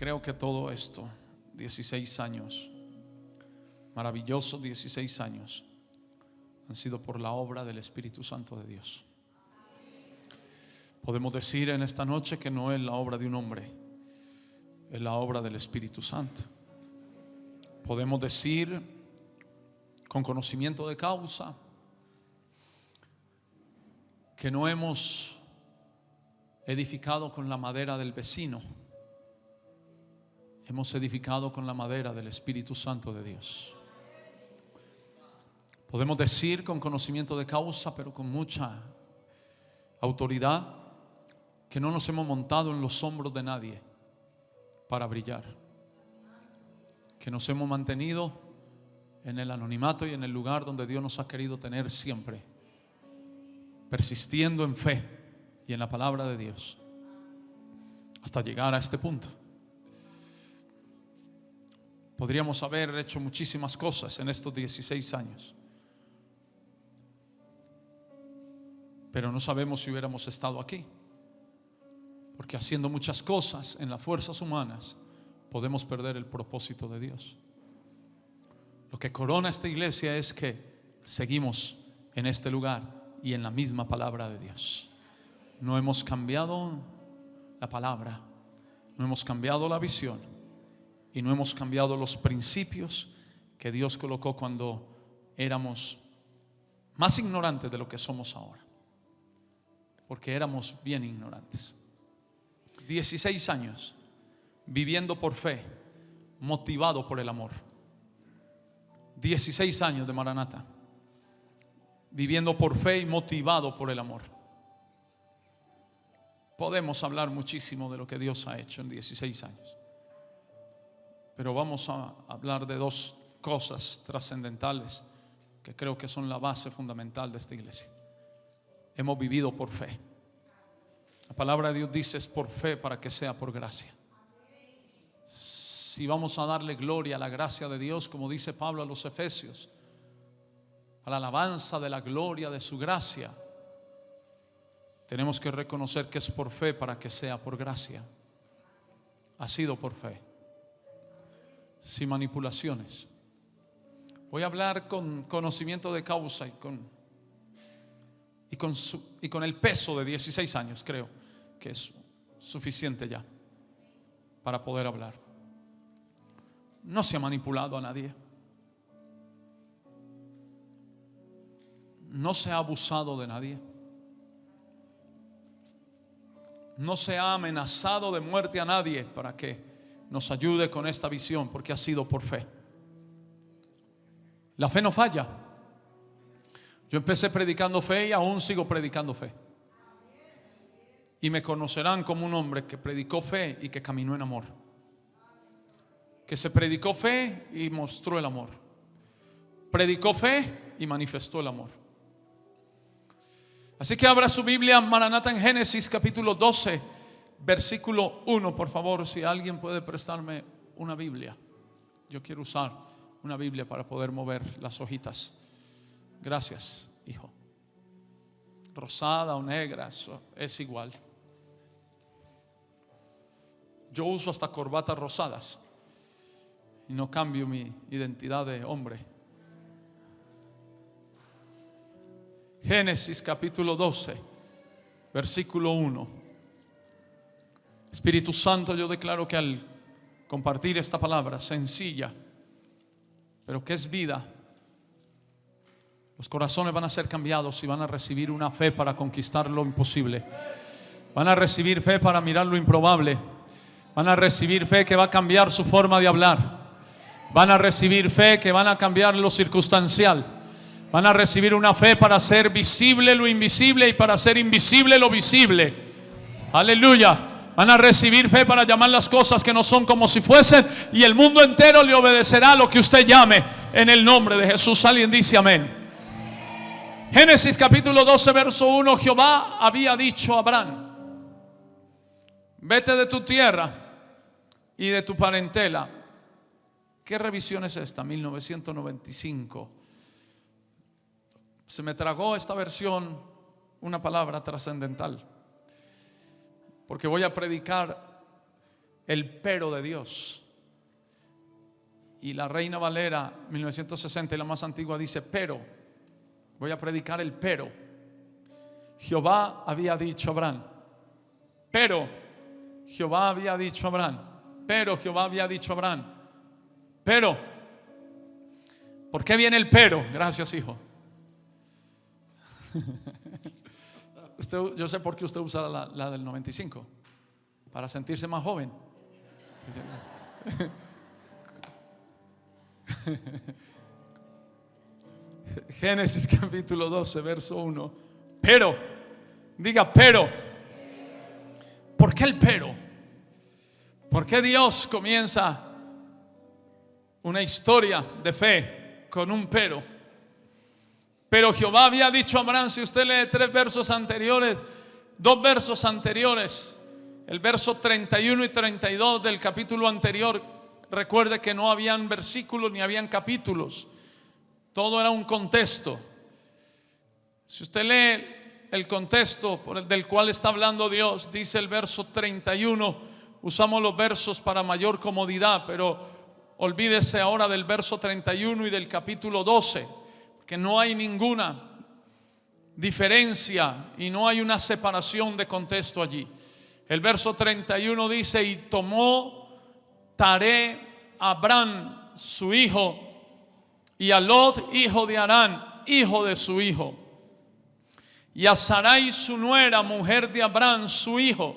creo que todo esto, 16 años, maravillosos 16 años, han sido por la obra del Espíritu Santo de Dios. Podemos decir en esta noche que no es la obra de un hombre, es la obra del Espíritu Santo. Podemos decir con conocimiento de causa que no hemos edificado con la madera del vecino, hemos edificado con la madera del Espíritu Santo de Dios. Podemos decir con conocimiento de causa, pero con mucha autoridad, que no nos hemos montado en los hombros de nadie para brillar, que nos hemos mantenido en el anonimato y en el lugar donde Dios nos ha querido tener siempre, persistiendo en fe y en la palabra de Dios hasta llegar a este punto. Podríamos haber hecho muchísimas cosas en estos 16 años, pero no sabemos si hubiéramos estado aquí, porque haciendo muchas cosas en las fuerzas humanas podemos perder el propósito de Dios. Lo que corona esta iglesia es que seguimos en este lugar y en la misma palabra de Dios. No hemos cambiado la palabra, no hemos cambiado la visión y no hemos cambiado los principios que Dios colocó cuando éramos más ignorantes de lo que somos ahora, porque éramos bien ignorantes. 16 años viviendo por fe, motivado por el amor. 16 años de Maranata, viviendo por fe y motivado por el amor. Podemos hablar muchísimo de lo que Dios ha hecho en 16 años, pero vamos a hablar de dos cosas trascendentales que creo que son la base fundamental de esta iglesia. Hemos vivido por fe. La palabra de Dios dice: es por fe para que sea por gracia. Si vamos a darle gloria a la gracia de Dios, como dice Pablo a los Efesios, a la alabanza de la gloria de su gracia, tenemos que reconocer que es por fe para que sea por gracia. Ha sido por fe, sin manipulaciones. Voy a hablar con conocimiento de causa y con el peso de 16 años. Creo que es suficiente ya para poder hablar. No se ha manipulado a nadie, no se ha abusado de nadie, no se ha amenazado de muerte a nadie para que nos ayude con esta visión, porque ha sido por fe. La fe no falla. Yo empecé predicando fe y aún sigo predicando fe, y me conocerán como un hombre que predicó fe y que caminó en amor, que se predicó fe y mostró el amor, predicó fe y manifestó el amor. Así que abra su Biblia, Maranata, en Génesis capítulo 12, versículo 1, por favor. Si alguien puede prestarme una Biblia, yo quiero usar una Biblia para poder mover las hojitas. Gracias, hijo. Rosada o negra, eso es igual. Yo uso hasta corbatas rosadas y no cambio mi identidad de hombre. Génesis capítulo 12, versículo 1. Espíritu Santo, yo declaro que al compartir esta palabra sencilla, pero que es vida, los corazones van a ser cambiados y van a recibir una fe para conquistar lo imposible. Van a recibir fe para mirar lo improbable. Van a recibir fe que va a cambiar su forma de hablar. Van a recibir fe que van a cambiar lo circunstancial. Van a recibir una fe para hacer visible lo invisible y para hacer invisible lo visible. Aleluya. Van a recibir fe para llamar las cosas que no son como si fuesen, y el mundo entero le obedecerá a lo que usted llame en el nombre de Jesús. Alguien dice amén. Génesis capítulo 12, verso 1. Jehová había dicho a Abraham: vete de tu tierra y de tu parentela. ¿Qué revisión es esta? 1995. Se me tragó esta versión una palabra trascendental, porque voy a predicar el pero de Dios. Y la Reina Valera 1960, la más antigua, dice: pero, voy a predicar el pero. Jehová había dicho a Abraham, pero Jehová había dicho a Abraham, pero Jehová había dicho a Abraham, pero. ¿Por qué viene el pero? Gracias, hijo. Yo sé por qué usted usa la del 95, para sentirse más joven. Génesis capítulo 12, verso 1. Pero, diga pero. ¿Por qué el pero? ¿Por qué Dios comienza una historia de fe con un pero? Pero Jehová había dicho a Abraham, si usted lee 3 versos anteriores, 2 versos anteriores, el verso 31 y 32 del capítulo anterior, recuerde que no habían versículos ni habían capítulos, todo era un contexto. Si usted lee el contexto del cual está hablando Dios, dice el verso 31, usamos los versos para mayor comodidad, pero olvídese ahora del verso 31 y del capítulo 12, que no hay ninguna diferencia y no hay una separación de contexto allí. El verso 31 dice: y tomó Taré a Abraham su hijo, y a Lot hijo de Harán, hijo de su hijo, y a Sarai su nuera, mujer de Abraham su hijo,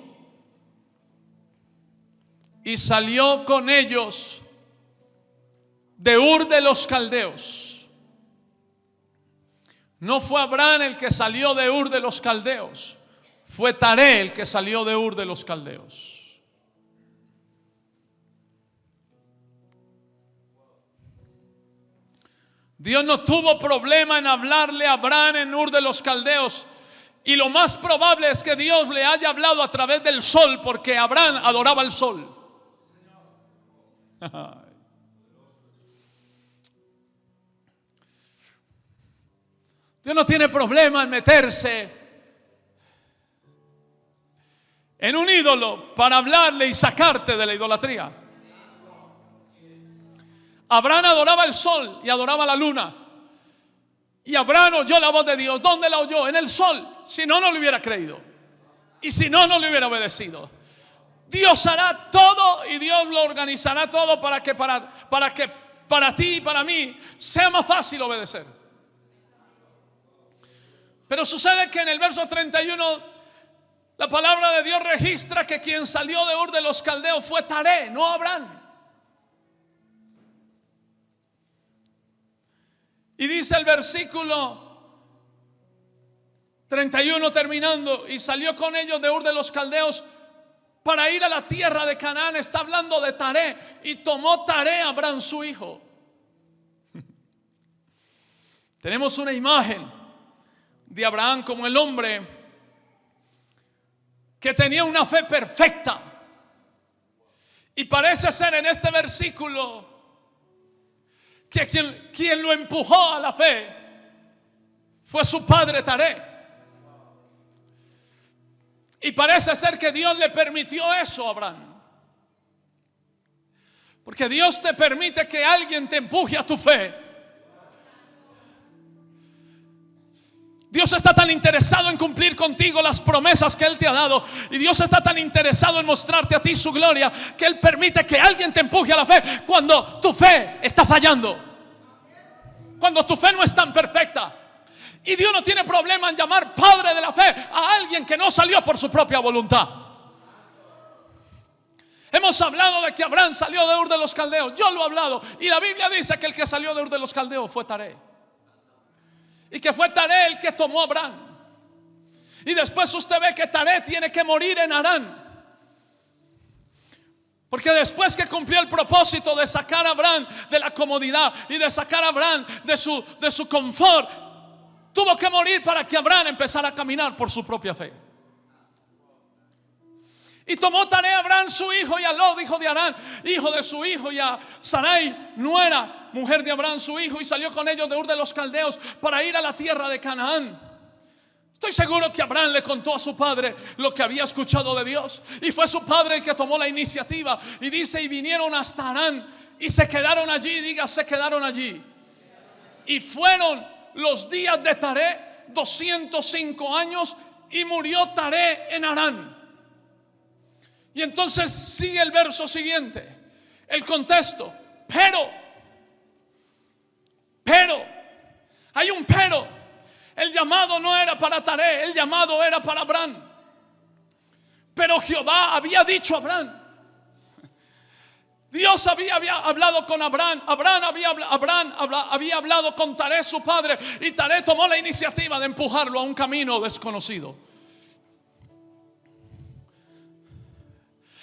y salió con ellos de Ur de los Caldeos. No fue Abraham el que salió de Ur de los Caldeos, fue Taré el que salió de Ur de los Caldeos. Dios no tuvo problema en hablarle a Abraham en Ur de los Caldeos, y lo más probable es que Dios le haya hablado a través del sol, porque Abraham adoraba el sol. Dios no tiene problema en meterse en un ídolo para hablarle y sacarte de la idolatría. Abraham adoraba el sol y adoraba la luna, y Abraham oyó la voz de Dios. ¿Dónde la oyó? En el sol. Si no, no le hubiera creído, y si no, no le hubiera obedecido. Dios hará todo y Dios lo organizará todo para que para ti y para mí sea más fácil obedecer. Pero sucede que en el verso 31 la palabra de Dios registra que quien salió de Ur de los Caldeos fue Taré, no Abraham. Y dice el versículo 31 terminando: y salió con ellos de Ur de los Caldeos para ir a la tierra de Canaán. Está hablando de Taré. Y tomó Taré a Abraham su hijo. Tenemos una imagen de Abraham como el hombre que tenía una fe perfecta, y parece ser en este versículo que quien lo empujó a la fe fue su padre Taré. Y parece ser que Dios le permitió eso a Abraham, porque Dios te permite que alguien te empuje a tu fe. Dios está tan interesado en cumplir contigo las promesas que Él te ha dado, y Dios está tan interesado en mostrarte a ti su gloria, que Él permite que alguien te empuje a la fe cuando tu fe está fallando, cuando tu fe no es tan perfecta. Y Dios no tiene problema en llamar padre de la fe a alguien que no salió por su propia voluntad. Hemos hablado de que Abraham salió de Ur de los Caldeos. Yo lo he hablado, y la Biblia dice que el que salió de Ur de los Caldeos fue Taré, y que fue Taré el que tomó a Abraham. Y después usted ve que Taré tiene que morir en Harán, porque después que cumplió el propósito de sacar a Abraham de la comodidad y de sacar a Abraham de su confort, tuvo que morir para que Abraham empezara a caminar por su propia fe. Y tomó Taré a Abraham su hijo, y a Lot hijo de Harán, hijo de su hijo, y a Sarai nuera, mujer de Abraham su hijo, y salió con ellos de Ur de los Caldeos para ir a la tierra de Canaán. Estoy seguro que Abraham le contó a su padre lo que había escuchado de Dios, y fue su padre el que tomó la iniciativa. Y dice, y vinieron hasta Harán y se quedaron allí. Diga, se quedaron allí. Y fueron los días de Taré 205 años, y murió Taré en Harán. Y entonces sigue el verso siguiente, el contexto. Pero, hay un pero. El llamado no era para Taré, el llamado era para Abraham. Pero Jehová había dicho a Abraham. Dios había hablado con Abraham. Abraham había hablado con Taré, su padre. Y Taré tomó la iniciativa de empujarlo a un camino desconocido.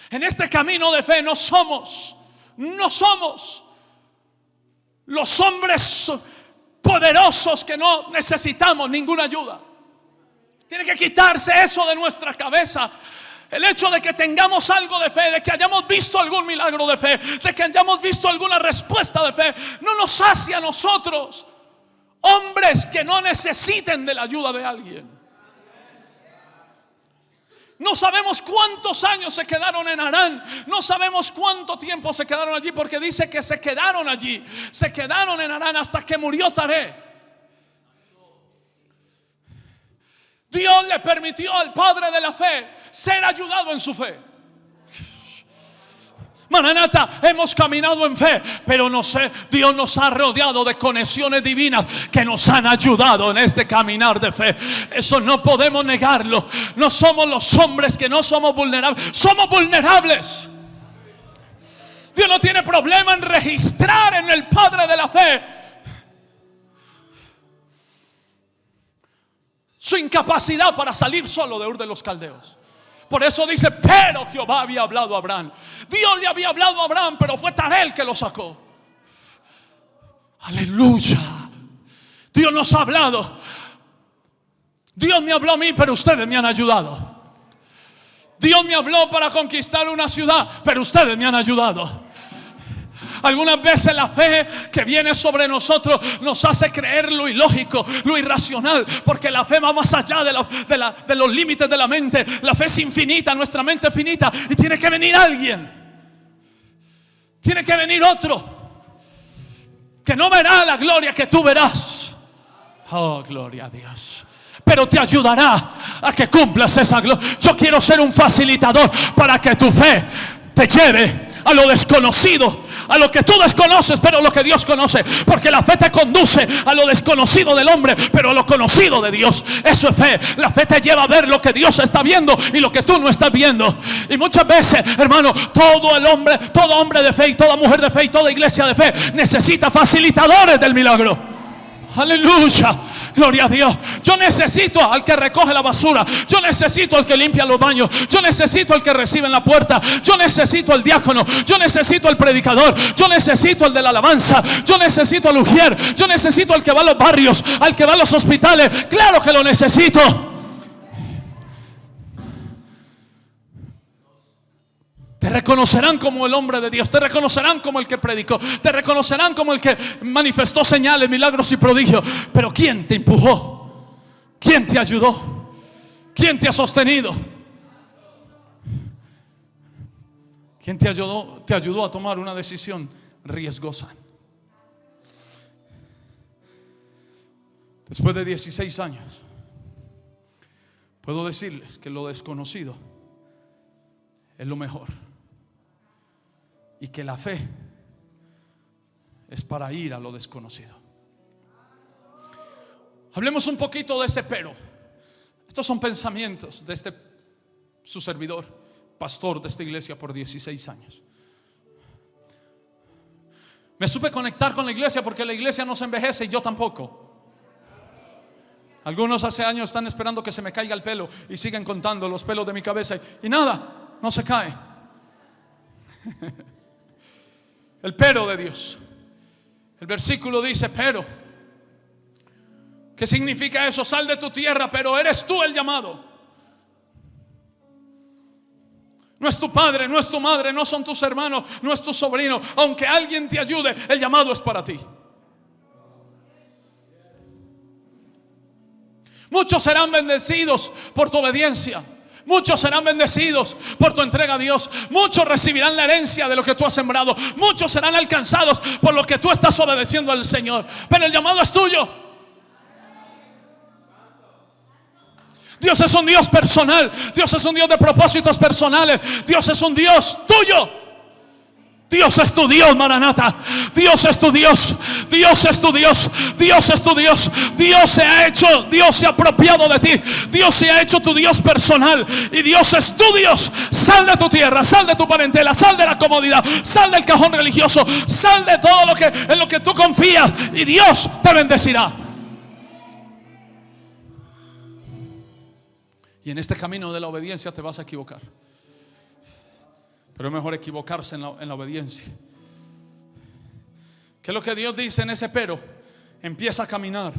En este camino de fe no somos los hombres poderosos que no necesitamos ninguna ayuda. Tiene que quitarse eso de nuestra cabeza. El hecho de que tengamos algo de fe, de que hayamos visto algún milagro de fe, de que hayamos visto alguna respuesta de fe, no nos hace a nosotros hombres que no necesiten de la ayuda de alguien. No sabemos cuántos años se quedaron en Harán. No sabemos cuánto tiempo se quedaron allí, porque dice que se quedaron allí. Se quedaron en Harán hasta que murió Taré. Dios le permitió al padre de la fe ser ayudado en su fe. Maranata, hemos caminado en fe, pero no sé, Dios nos ha rodeado de conexiones divinas que nos han ayudado en este caminar de fe. Eso no podemos negarlo. No somos los hombres que no somos vulnerables. Somos vulnerables. Dios no tiene problema en registrar en el padre de la fe su incapacidad para salir solo de Ur de los Caldeos. Por eso dice, pero Jehová había hablado a Abraham. Dios le había hablado a Abraham, pero fue Taré el que lo sacó. Aleluya. Dios nos ha hablado. Dios me habló a mí, pero ustedes me han ayudado. Dios me habló para conquistar una ciudad, pero ustedes me han ayudado. Algunas veces la fe que viene sobre nosotros nos hace creer lo ilógico, lo irracional, porque la fe va más allá de los límites de la mente. La fe es infinita, nuestra mente es finita, y tiene que venir alguien, tiene que venir otro que no verá la gloria que tú verás. Oh, gloria a Dios. Pero te ayudará a que cumplas esa gloria. Yo quiero ser un facilitador para que tu fe te lleve a lo desconocido, a lo que tú desconoces, pero a lo que Dios conoce. Porque la fe te conduce a lo desconocido del hombre, pero a lo conocido de Dios. Eso es fe. La fe te lleva a ver lo que Dios está viendo y lo que tú no estás viendo. Y muchas veces, hermano, todo hombre de fe y toda mujer de fe y toda iglesia de fe necesita facilitadores del milagro. Aleluya. Gloria a Dios. Yo necesito al que recoge la basura. Yo necesito al que limpia los baños. Yo necesito al que recibe en la puerta. Yo necesito al diácono. Yo necesito al predicador. Yo necesito al de la alabanza. Yo necesito al ujier. Yo necesito al que va a los barrios, al que va a los hospitales. Claro que lo necesito. Te reconocerán como el hombre de Dios. Te reconocerán como el que predicó. Te reconocerán como el que manifestó señales, milagros y prodigios. Pero ¿quién te empujó? ¿Quién te ayudó? ¿Quién te ha sostenido? ¿Quién te ayudó a tomar una decisión riesgosa? Después de 16 años, puedo decirles que lo desconocido es lo mejor. Y que la fe es para ir a lo desconocido. Hablemos un poquito de ese pero. Estos son pensamientos de su servidor, pastor de esta iglesia por 16 años. Me supe conectar con la iglesia porque la iglesia no se envejece y yo tampoco. Algunos hace años están esperando que se me caiga el pelo y siguen contando los pelos de mi cabeza y nada, no se cae. El pero de Dios. El versículo dice pero. ¿Qué significa eso? Sal de tu tierra, pero eres tú el llamado. No es tu padre, no es tu madre, no son tus hermanos, no es tu sobrino. Aunque alguien te ayude, el llamado es para ti. Muchos serán bendecidos por tu obediencia. Muchos serán bendecidos por tu entrega a Dios. Muchos recibirán la herencia de lo que tú has sembrado. Muchos serán alcanzados por lo que tú estás obedeciendo al Señor. Pero el llamado es tuyo. Dios es un Dios personal. Dios es un Dios de propósitos personales. Dios es un Dios tuyo. Dios es tu Dios, Maranata. Dios es tu Dios. Dios es tu Dios. Dios es tu Dios. Dios se ha hecho, Dios se ha apropiado de ti. Dios se ha hecho tu Dios personal. Y Dios es tu Dios. Sal de tu tierra, sal de tu parentela, sal de la comodidad, sal del cajón religioso, sal de todo en lo que tú confías, y Dios te bendecirá. Y en este camino de la obediencia te vas a equivocar. Pero es mejor equivocarse en la obediencia. ¿Qué es lo que Dios dice en ese pero? Empieza a caminar,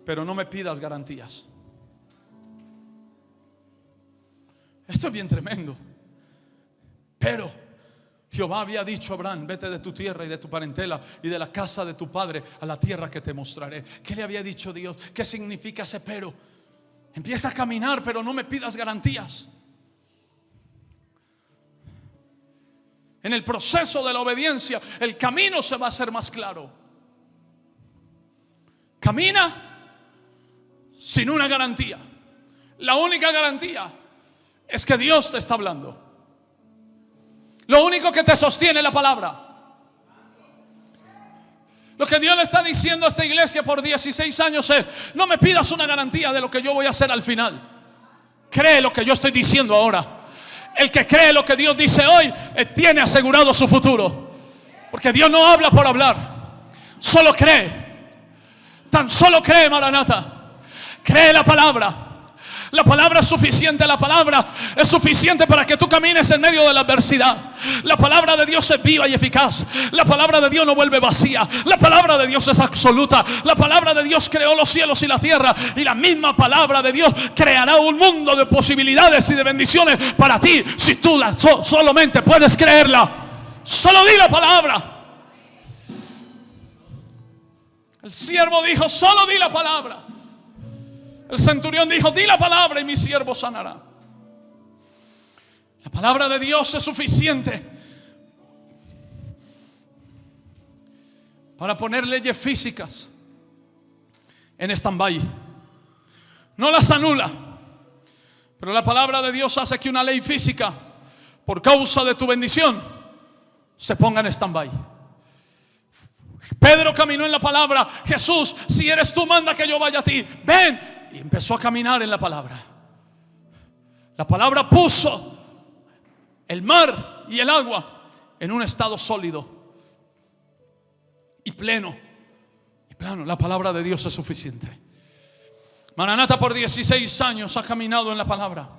pero no me pidas garantías. Esto es bien tremendo. Pero Jehová había dicho a Abraham: vete de tu tierra y de tu parentela y de la casa de tu padre a la tierra que te mostraré. ¿Qué le había dicho Dios? ¿Qué significa ese pero? Empieza a caminar, pero no me pidas garantías. En el proceso de la obediencia, el camino se va a hacer más claro. Camina sin una garantía. La única garantía es que Dios te está hablando. Lo único que te sostiene es la palabra. Lo que Dios le está diciendo a esta iglesia por 16 años es: no me pidas una garantía de lo que yo voy a hacer al final. Cree lo que yo estoy diciendo ahora. El que cree lo que Dios dice hoy tiene asegurado su futuro. Porque Dios no habla por hablar, solo cree. Tan solo cree, Maranata. Cree la palabra. La palabra es suficiente. La palabra es suficiente para que tú camines en medio de la adversidad. La palabra de Dios es viva y eficaz. La palabra de Dios no vuelve vacía. La palabra de Dios es absoluta. La palabra de Dios creó los cielos y la tierra. Y la misma palabra de Dios creará un mundo de posibilidades y de bendiciones para ti, si tú solamente puedes creerla. Solo di la palabra. El siervo dijo: solo di la palabra. El centurión dijo: di la palabra y mi siervo sanará. La palabra de Dios es suficiente para poner leyes físicas en stand-by. No las anula, pero la palabra de Dios hace que una ley física, por causa de tu bendición, se ponga en stand-by. Pedro caminó en la palabra. Jesús, si eres tú, manda que yo vaya a ti. Ven. Y empezó a caminar en la palabra. La palabra puso el mar y el agua en un estado sólido y pleno. Y plano. La palabra de Dios es suficiente. Maranata por 16 años ha caminado en la palabra.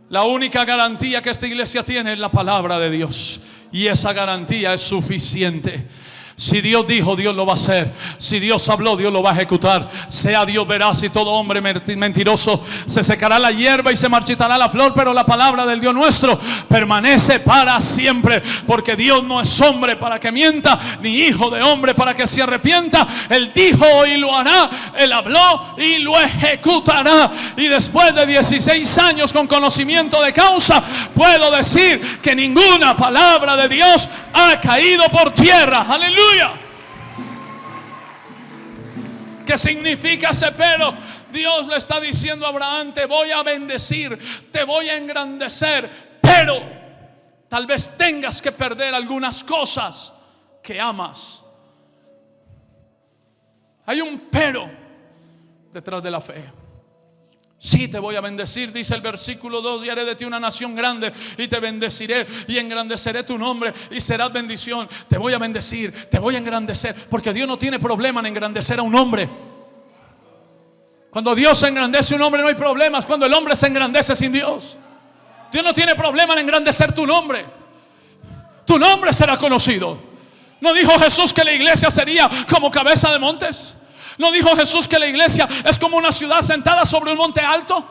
La única garantía que esta iglesia tiene es la palabra de Dios. Y esa garantía es suficiente. Si Dios dijo, Dios lo va a hacer. Si Dios habló, Dios lo va a ejecutar. Sea Dios veraz y todo hombre mentiroso. Se secará la hierba y se marchitará la flor, pero la palabra del Dios nuestro permanece para siempre. Porque Dios no es hombre para que mienta, ni hijo de hombre para que se arrepienta. Él dijo y lo hará. Él habló y lo ejecutará. Y después de 16 años con conocimiento de causa, puedo decir que ninguna palabra de Dios ha caído por tierra. Aleluya. ¿Qué significa ese pero? Dios le está diciendo a Abraham: te voy a bendecir, te voy a engrandecer, pero tal vez tengas que perder algunas cosas que amas. Hay un pero detrás de la fe. Sí, te voy a bendecir, dice el versículo 2: y haré de ti una nación grande, y te bendeciré y engrandeceré tu nombre, y serás bendición. Te voy a bendecir, te voy a engrandecer, porque Dios no tiene problema en engrandecer a un hombre. Cuando Dios engrandece a un hombre no hay problemas. Cuando el hombre se engrandece sin Dios, Dios no tiene problema en engrandecer tu nombre. Tu nombre será conocido. ¿No dijo Jesús que la iglesia sería como cabeza de montes? ¿No dijo Jesús que la iglesia es como una ciudad sentada sobre un monte alto?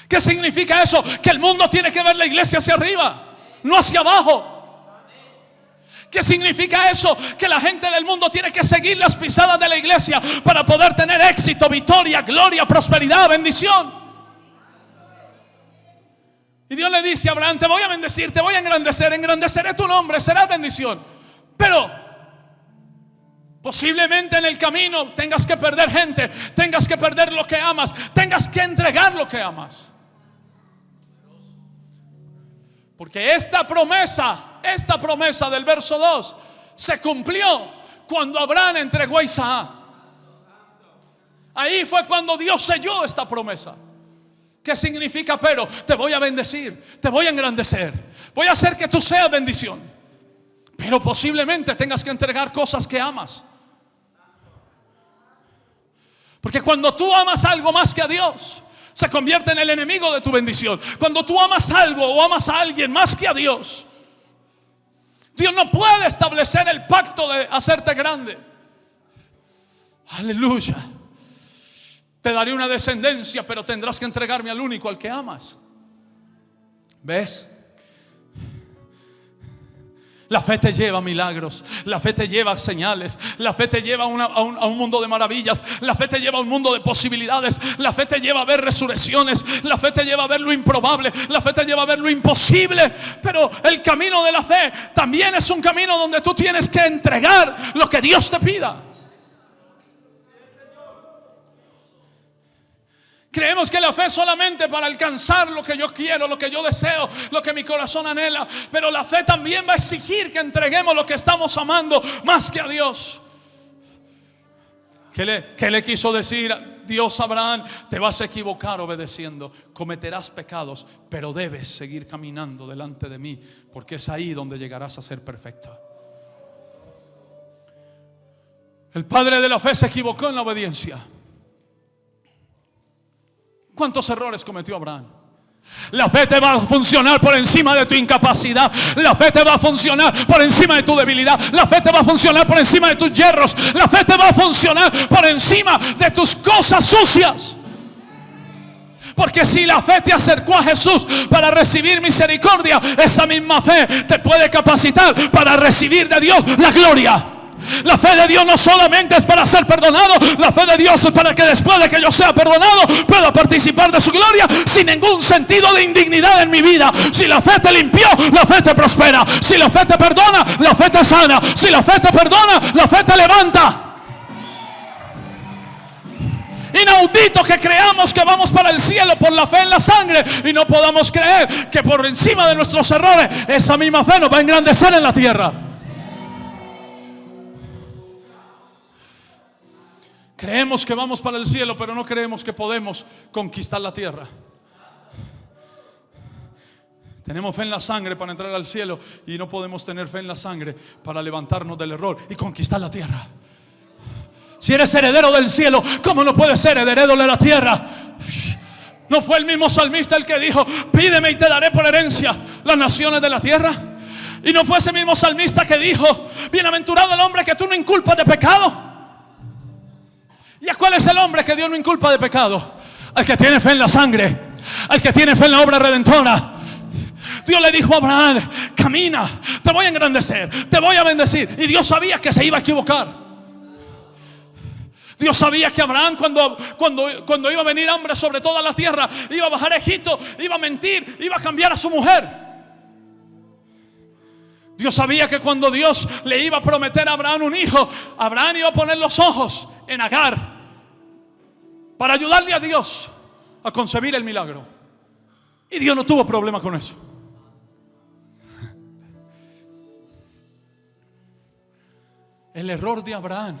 ¿Qué significa eso? Que el mundo tiene que ver la iglesia hacia arriba, no hacia abajo. ¿Qué significa eso? Que la gente del mundo tiene que que seguir las pisadas de la iglesia para poder tener éxito, victoria, gloria, prosperidad, bendición. Y Dios le dice a Abraham: te voy a bendecir, te voy a engrandecer, engrandeceré tu nombre, serás bendición. Pero posiblemente en el camino tengas que perder gente, tengas que perder lo que amas, tengas que entregar lo que amas. Porque esta promesa del verso 2 se cumplió cuando Abraham entregó a Isaac. Ahí fue cuando Dios selló esta promesa. ¿Qué significa? Pero te voy a bendecir, te voy a engrandecer, voy a hacer que tú seas bendición. Pero posiblemente tengas que entregar cosas que amas. Porque cuando tú amas algo más que a Dios, se convierte en el enemigo de tu bendición. Cuando tú amas algo o amas a alguien más que a Dios, Dios no puede establecer el pacto de hacerte grande. Aleluya. Te daré una descendencia, pero tendrás que entregarme al único al que amas. ¿Ves? La fe te lleva a milagros, la fe te lleva a señales, la fe te lleva a un mundo de maravillas, la fe te lleva a un mundo de posibilidades, la fe te lleva a ver resurrecciones, la fe te lleva a ver lo improbable, la fe te lleva a ver lo imposible. Pero el camino de la fe también es un camino donde tú tienes que entregar lo que Dios te pida. Creemos que la fe es solamente para alcanzar lo que yo quiero, lo que yo deseo, lo que mi corazón anhela. Pero la fe también va a exigir que entreguemos lo que estamos amando más que a Dios. ¿Qué le quiso decir Dios a Abraham? Te vas a equivocar obedeciendo, cometerás pecados, pero debes seguir caminando delante de mí, porque es ahí donde llegarás a ser perfecto. El padre de la fe se equivocó en la obediencia. ¿Cuántos errores cometió Abraham? La fe te va a funcionar por encima de tu incapacidad. La fe te va a funcionar por encima de tu debilidad. La fe te va a funcionar por encima de tus yerros. La fe te va a funcionar por encima de tus cosas sucias. Porque si la fe te acercó a Jesús para recibir misericordia, esa misma fe te puede capacitar para recibir de Dios la gloria. La fe de Dios no solamente es para ser perdonado, la fe de Dios es para que después de que yo sea perdonado pueda participar de su gloria sin ningún sentido de indignidad en mi vida. Si la fe te limpió, la fe te prospera. Si la fe te perdona, la fe te sana. Si la fe te perdona, la fe te levanta. Inaudito que creamos que vamos para el cielo por la fe en la sangre y no podamos creer que por encima de nuestros errores esa misma fe nos va a engrandecer en la tierra. Creemos que vamos para el cielo, pero no creemos que podemos conquistar la tierra. Tenemos fe en la sangre para entrar al cielo y no podemos tener fe en la sangre para levantarnos del error y conquistar la tierra. Si eres heredero del cielo, ¿cómo no puedes ser heredero de la tierra? ¿No fue el mismo salmista el que dijo: pídeme y te daré por herencia las naciones de la tierra? ¿Y no fue ese mismo salmista que dijo: bienaventurado el hombre que tú no inculpas de pecado? ¿Y a cuál es el hombre que Dios no inculpa de pecado? Al que tiene fe en la sangre, al que tiene fe en la obra redentora. Dios le dijo a Abraham: camina, te voy a engrandecer, te voy a bendecir. Y Dios sabía que se iba a equivocar. Dios sabía que Abraham cuando iba a venir hambre sobre toda la tierra, iba a bajar a Egipto, iba a mentir, iba a cambiar a su mujer. Dios sabía que cuando Dios le iba a prometer a Abraham un hijo, Abraham iba a poner los ojos en Agar para ayudarle a Dios a concebir el milagro. Y Dios no tuvo problema con eso. El error de Abraham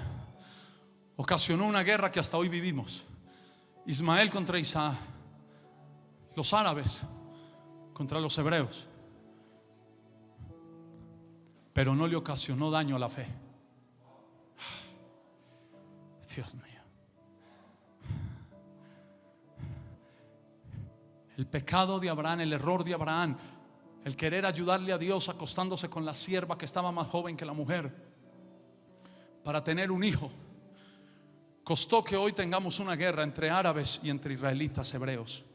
ocasionó una guerra que hasta hoy vivimos. Ismael contra Isaac, los árabes contra los hebreos. Pero no le ocasionó daño a la fe. Dios mío. El pecado de Abraham, el error de Abraham, el querer ayudarle a Dios acostándose con la sierva que estaba más joven que la mujer para tener un hijo, costó que hoy tengamos una guerra entre árabes y entre israelitas hebreos.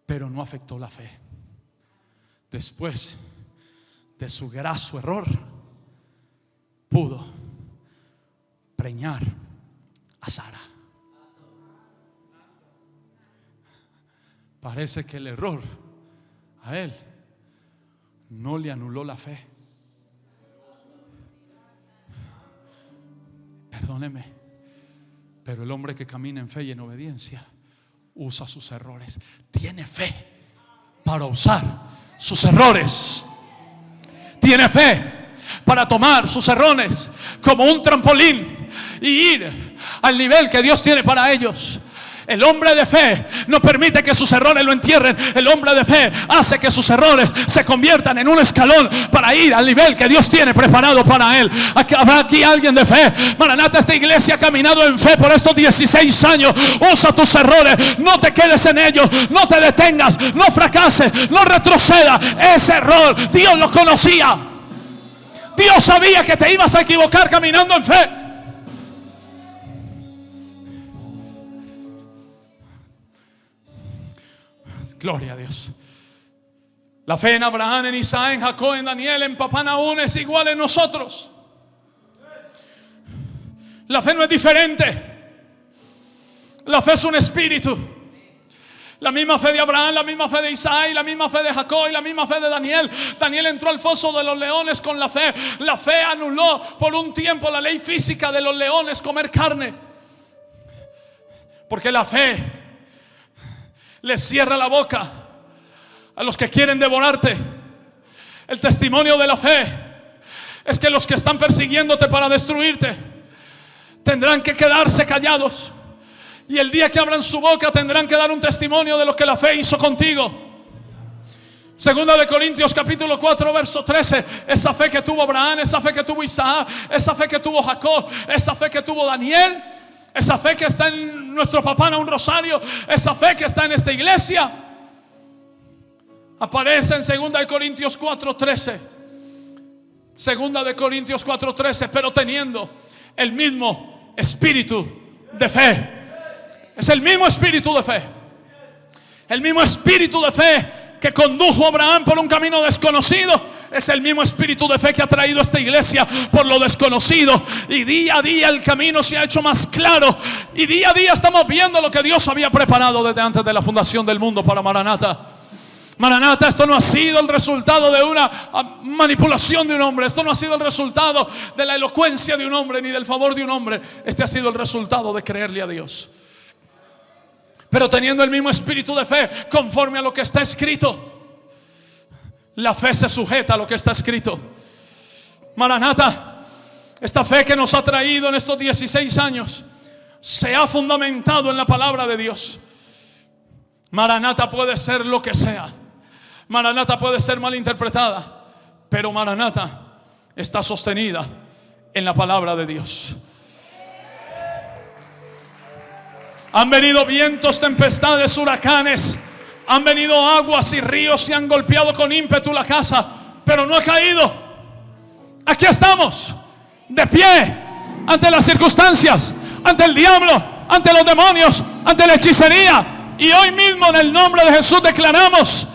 Pero no afectó la fe. Después de su graso error, pudo preñar a Sara. Parece que el error a él no le anuló la fe. Perdóneme, pero el hombre que camina en fe y en obediencia usa sus errores. Tiene fe para usar sus errores. Tiene fe para tomar sus errores como un trampolín y ir al nivel que Dios tiene para ellos. El hombre de fe no permite que sus errores lo entierren. El hombre de fe hace que sus errores se conviertan en un escalón para ir al nivel que Dios tiene preparado para él. ¿Habrá aquí alguien de fe? Maranata, esta iglesia ha caminado en fe por estos 16 años. Usa tus errores, no te quedes en ellos, no te detengas, no fracases, no retroceda. Ese error Dios lo conocía. Dios sabía que te ibas a equivocar caminando en fe. Gloria a Dios. La fe en Abraham, en Isaac, en Jacob, en Daniel, en Papá Naún es igual en nosotros. La fe no es diferente. La fe es un espíritu. La misma fe de Abraham, la misma fe de Isaac, la misma fe de Jacob y la misma fe de Daniel. Daniel entró al foso de los leones con la fe. La fe anuló por un tiempo la ley física de los leones comer carne, porque la fe les cierra la boca a los que quieren devorarte. El testimonio de la fe es que los que están persiguiéndote para destruirte tendrán que quedarse callados, y el día que abran su boca tendrán que dar un testimonio de lo que la fe hizo contigo. Segunda de Corintios capítulo 4 verso 13. Esa fe que tuvo Abraham, esa fe que tuvo Isaac, esa fe que tuvo Jacob, esa fe que tuvo Daniel, esa fe que está en nuestro Papá Naún Rosario, esa fe que está en esta iglesia, aparece en 2 de Corintios 4:13. 2 de Corintios 4:13. Pero teniendo el mismo espíritu de fe. Es el mismo espíritu de fe. El mismo espíritu de fe que condujo a Abraham por un camino desconocido es el mismo espíritu de fe que ha traído a esta iglesia por lo desconocido. Y día a día el camino se ha hecho más claro, y día a día estamos viendo lo que Dios había preparado desde antes de la fundación del mundo para Maranata. Maranata, esto no ha sido el resultado de una manipulación de un hombre. Esto no ha sido el resultado de la elocuencia de un hombre, ni del favor de un hombre. Este ha sido el resultado de creerle a Dios. Pero teniendo el mismo espíritu de fe, conforme a lo que está escrito. La fe se sujeta a lo que está escrito. Maranata, esta fe que nos ha traído en estos 16 años se ha fundamentado en la palabra de Dios. Maranata puede ser lo que sea. Maranata puede ser malinterpretada, pero Maranata está sostenida en la palabra de Dios. Han venido vientos, tempestades, huracanes. Han venido aguas y ríos y han golpeado con ímpetu la casa, pero no ha caído. Aquí estamos, de pie, ante las circunstancias, ante el diablo, ante los demonios, ante la hechicería. Y hoy mismo en el nombre de Jesús declaramos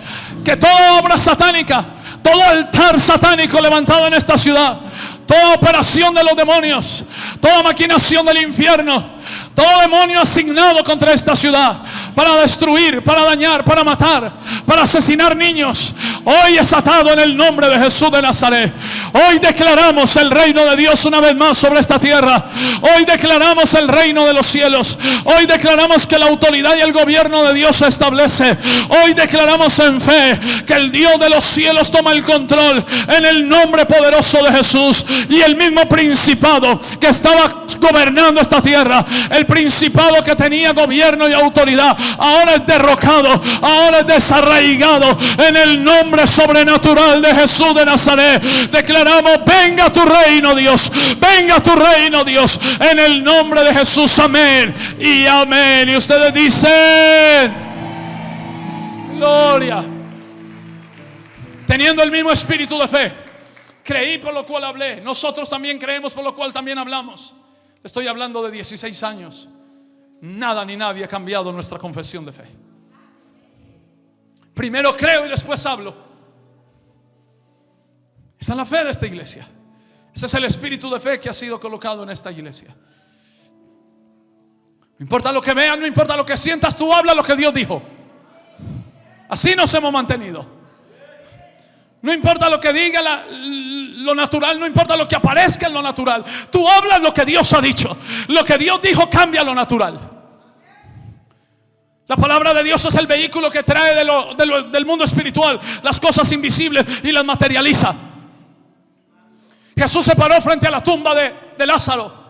que toda obra satánica, todo altar satánico levantado en esta ciudad, toda operación de los demonios, toda maquinación del infierno, todo demonio asignado contra esta ciudad para destruir, para dañar, para matar, para asesinar niños, hoy es atado en el nombre de Jesús de Nazaret. Hoy declaramos el reino de Dios una vez más sobre esta tierra. Hoy declaramos el reino de los cielos. Hoy declaramos que la autoridad y el gobierno de Dios se establece. Hoy declaramos en fe que el Dios de los cielos toma el control en el nombre poderoso de Jesús. Y el mismo principado que estaba gobernando esta tierra, el principado que tenía gobierno y autoridad, ahora es derrocado, ahora es desarraigado en el nombre sobrenatural de Jesús de Nazaret. Declaramos: venga tu reino, Dios, venga tu reino, Dios, en el nombre de Jesús. Amén y amén. Y ustedes dicen: gloria. Teniendo el mismo espíritu de fe, creí por lo cual hablé. Nosotros también creemos por lo cual también hablamos. Estoy hablando de 16 años. Nada ni nadie ha cambiado nuestra confesión de fe. Primero creo y después hablo. Esa es la fe de esta iglesia. Ese es el espíritu de fe que ha sido colocado en esta iglesia. No importa lo que veas, no importa lo que sientas, tú hablas lo que Dios dijo. Así nos hemos mantenido. No importa lo que diga lo natural, no importa lo que aparezca en lo natural. Tú hablas lo que Dios ha dicho. Lo que Dios dijo cambia lo natural. La palabra de Dios es el vehículo que trae del mundo espiritual las cosas invisibles y las materializa. Jesús se paró frente a la tumba de Lázaro.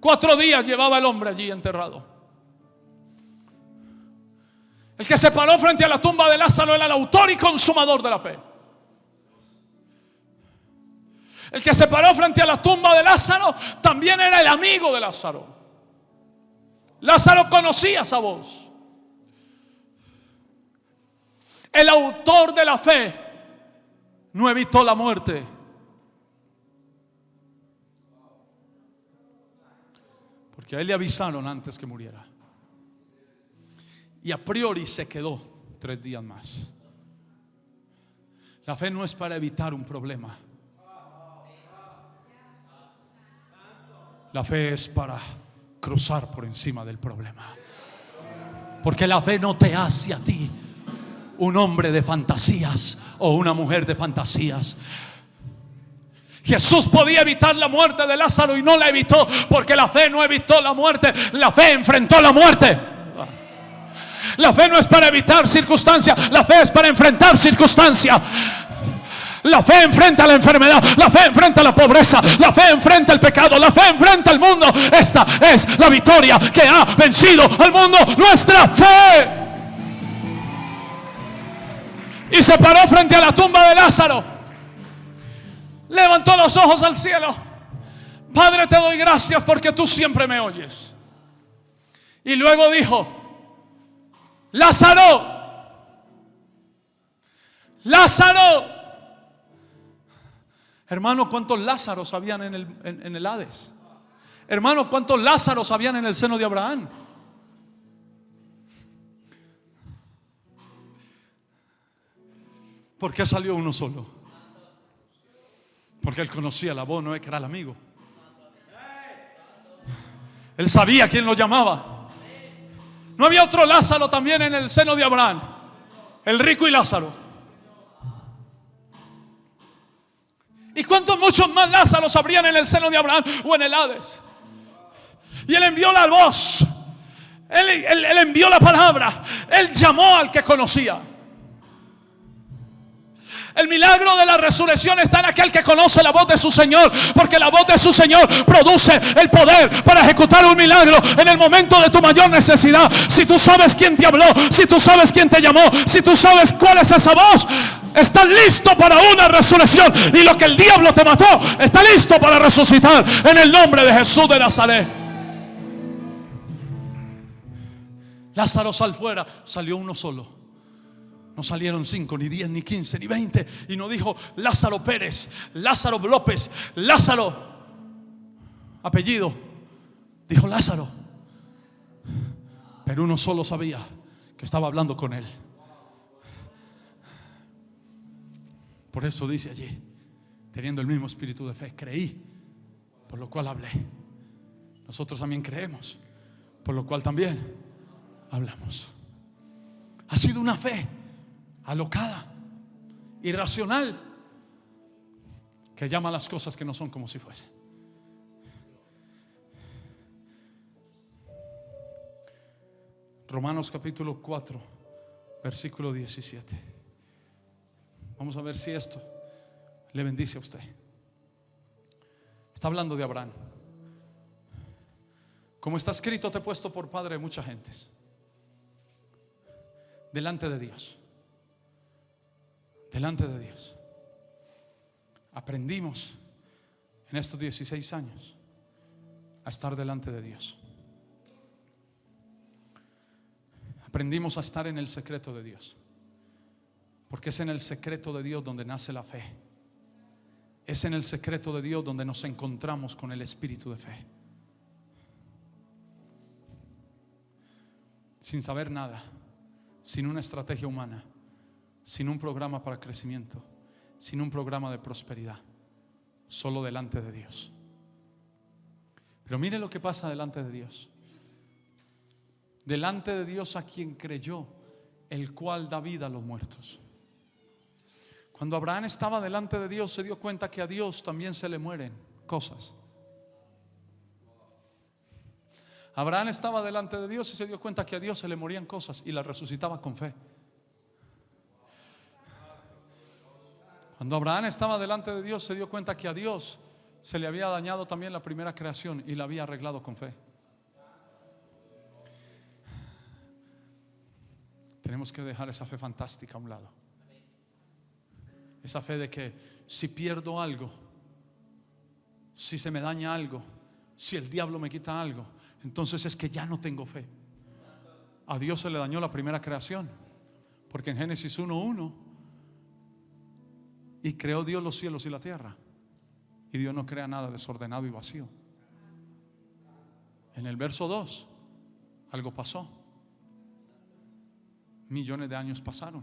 4 días llevaba el hombre allí enterrado. El que se paró frente a la tumba de Lázaro era el autor y consumador de la fe. El que se paró frente a la tumba de Lázaro también era el amigo de Lázaro. Lázaro conocía esa voz. El autor de la fe no evitó la muerte. Porque a él le avisaron antes que muriera. Y a priori se quedó 3 días más. La fe no es para evitar un problema. La fe es para cruzar por encima del problema. Porque la fe no te hace a ti un hombre de fantasías o una mujer de fantasías. Jesús podía evitar la muerte de Lázaro y no la evitó, porque la fe no evitó la muerte, la fe enfrentó la muerte. La fe no es para evitar circunstancias, la fe es para enfrentar circunstancias. La fe enfrenta la enfermedad, la fe enfrenta la pobreza, la fe enfrenta el pecado, la fe enfrenta el mundo. Esta es la victoria que ha vencido al mundo, nuestra fe. Y se paró frente a la tumba de Lázaro. Levantó los ojos al cielo. Padre, te doy gracias porque tú siempre me oyes. Y luego dijo: Lázaro, Lázaro. Hermano, ¿cuántos Lázaros habían en el Hades? Hermano, ¿cuántos Lázaros habían en el seno de Abraham? ¿Por qué salió uno solo? Porque él conocía la voz, no es que era el amigo. Él sabía quién lo llamaba. ¿No había otro Lázaro también en el seno de Abraham? El rico y Lázaro. ¿Y cuántos muchos más Lázaros habrían en el seno de Abraham o en el Hades? Y él envió la voz. Él envió la palabra. Él llamó al que conocía. El milagro de la resurrección está en aquel que conoce la voz de su Señor, porque la voz de su Señor produce el poder para ejecutar un milagro en el momento de tu mayor necesidad. Si tú sabes quién te habló, si tú sabes quién te llamó, si tú sabes cuál es esa voz, estás listo para una resurrección. Y lo que el diablo te mató está listo para resucitar en el nombre de Jesús de Nazaret. Lázaro, sal fuera. Salió uno solo. No salieron 5, ni 10, ni 15, ni 20. Y no dijo Lázaro Pérez, Lázaro López, Lázaro apellido. Dijo Lázaro. Pero uno solo sabía que estaba hablando con él. Por eso dice allí, teniendo el mismo espíritu de fe, creí, por lo cual hablé. Nosotros también creemos, por lo cual también hablamos. Ha sido una fe alocada, irracional, que llama las cosas que no son como si fuesen. Romanos capítulo 4, versículo 17. Vamos a ver si esto le bendice a usted. Está hablando de Abraham. Como está escrito, te he puesto por padre de muchas gentes delante de Dios. Delante de Dios. Aprendimos en estos 16 años a estar delante de Dios. Aprendimos a estar en el secreto de Dios, porque es en el secreto de Dios donde nace la fe. Es en el secreto de Dios donde nos encontramos con el espíritu de fe. Sin saber nada, sin una estrategia humana, sin un programa para crecimiento, sin un programa de prosperidad. solo delante de Dios. Pero mire lo que pasa delante de Dios. Delante de Dios a quien creyó, el cual da vida a los muertos. Cuando Abraham estaba delante de Dios, se dio cuenta que a Dios también se le mueren cosas. Abraham estaba delante de Dios y se dio cuenta que a Dios se le morían cosas y las resucitaba con fe. Cuando Abraham estaba delante de Dios, se dio cuenta que a Dios se le había dañado también la primera creación y la había arreglado con fe. Tenemos que dejar esa fe fantástica a un lado. Esa fe de que si pierdo algo, si se me daña algo, si el diablo me quita algo, entonces es que ya no tengo fe. A Dios se le dañó la primera creación, porque en Génesis 1:1 y creó Dios los cielos y la tierra, y Dios no crea nada desordenado y vacío. En el verso 2 algo pasó. Millones de años pasaron,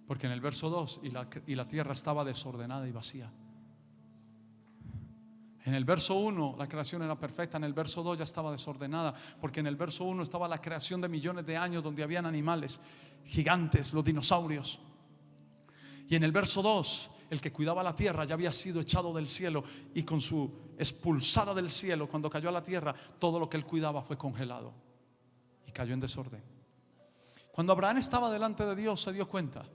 porque en el verso 2 y la tierra estaba desordenada y vacía. En el verso 1 la creación era perfecta, en el verso 2 ya estaba desordenada, porque en el verso 1 estaba la creación de millones de años, donde habían animales gigantes, los dinosaurios. Y en el verso 2 el que cuidaba la tierra ya había sido echado del cielo, y con su expulsada del cielo, cuando cayó a la tierra, todo lo que él cuidaba fue congelado y cayó en desorden. Cuando Abraham estaba delante de Dios, se dio cuenta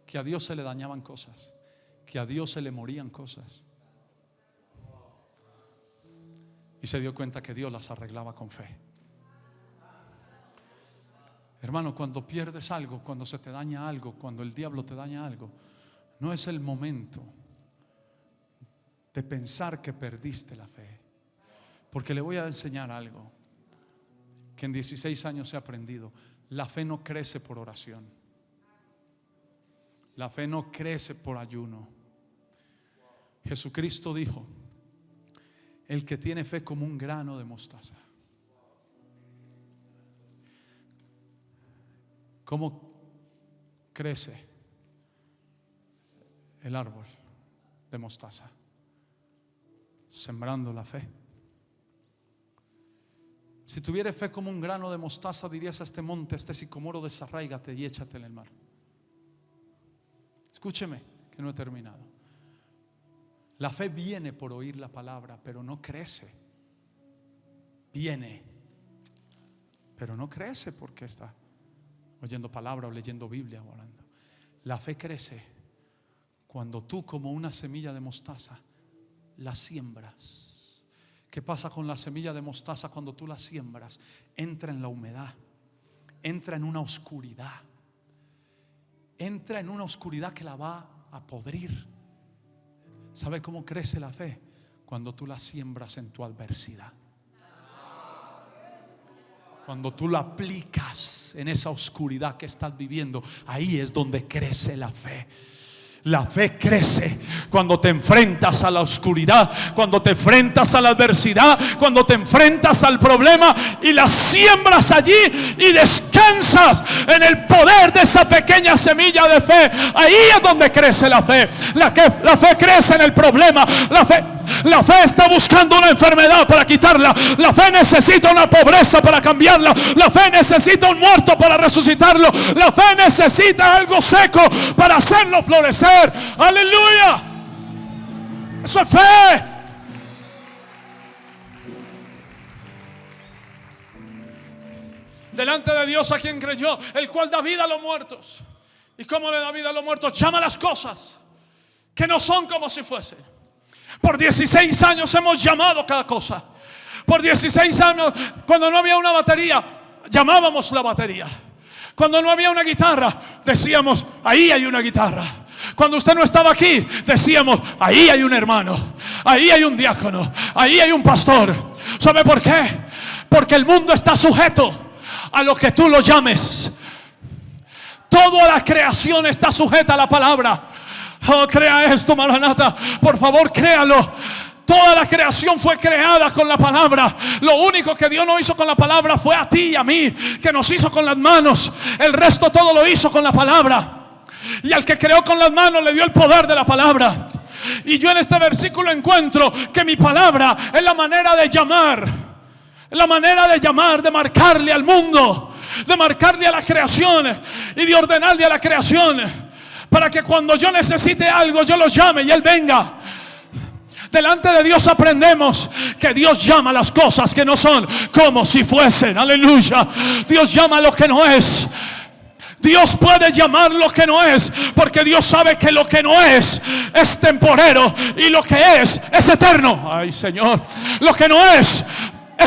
que a Dios se le dañaban cosas, que a Dios se le morían cosas, y se dio cuenta que Dios las arreglaba con fe. Hermano, cuando pierdes algo, cuando se te daña algo, cuando el diablo te daña algo, no es el momento de pensar que perdiste la fe, porque le voy a enseñar algo que en 16 años he aprendido. La fe no crece por oración. La fe no crece por ayuno. Jesucristo dijo: el que tiene fe como un grano de mostaza. ¿Cómo crece el árbol de mostaza? Sembrando la fe. Si tuvieras fe como un grano de mostaza, dirías a este monte, a este sicomoro, desarráigate y échate en el mar. Escúcheme, que no he terminado. La fe viene por oír la palabra, pero no crece. Viene, pero no crece porque está oyendo palabra o leyendo Biblia o orando. La fe crece cuando tú, como una semilla de mostaza, la siembras. ¿Qué pasa con la semilla de mostaza cuando tú la siembras? Entra en la humedad, entra en una oscuridad, entra en una oscuridad que la va a podrir. ¿Sabe cómo crece la fe? Cuando tú la siembras en tu adversidad, cuando tú la aplicas en esa oscuridad que estás viviendo. Ahí es donde crece la fe. La fe crece cuando te enfrentas a la oscuridad, cuando te enfrentas a la adversidad, cuando te enfrentas al problema y la siembras allí y descansas en el poder de esa pequeña semilla de fe. Ahí es donde crece la fe. La fe crece en el problema. La fe está buscando una enfermedad para quitarla. La fe necesita una pobreza para cambiarla. La fe necesita un muerto para resucitarlo. La fe necesita algo seco para hacerlo florecer. Aleluya. Eso es fe. Delante de Dios a quien creyó, el cual da vida a los muertos. ¿Y cómo le da vida a los muertos? Llama las cosas que no son como si fuesen. Por 16 años hemos llamado cada cosa. Por 16 años, cuando no había una batería, llamábamos la batería. Cuando no había una guitarra, decíamos: ahí hay una guitarra. Cuando usted no estaba aquí, decíamos: ahí hay un hermano, ahí hay un diácono, ahí hay un pastor. ¿Sabe por qué? Porque el mundo está sujeto a lo que tú lo llames. Toda la creación está sujeta a la palabra. Oh, crea esto, Maranata, por favor, créalo. Toda la creación fue creada con la palabra. Lo único que Dios no hizo con la palabra fue a ti y a mí, que nos hizo con las manos. El resto todo lo hizo con la palabra. Y al que creó con las manos le dio el poder de la palabra. Y yo en este versículo encuentro que mi palabra es la manera de llamar, la manera de llamar, de marcarle al mundo, de marcarle a la creación y de ordenarle a la creación, para que cuando yo necesite algo yo lo llame y Él venga. Delante de Dios aprendemos que Dios llama las cosas que no son como si fuesen. Aleluya. Dios llama lo que no es. Dios puede llamar lo que no es, porque Dios sabe que lo que no es temporero y lo que es eterno. Ay, Señor, lo que no es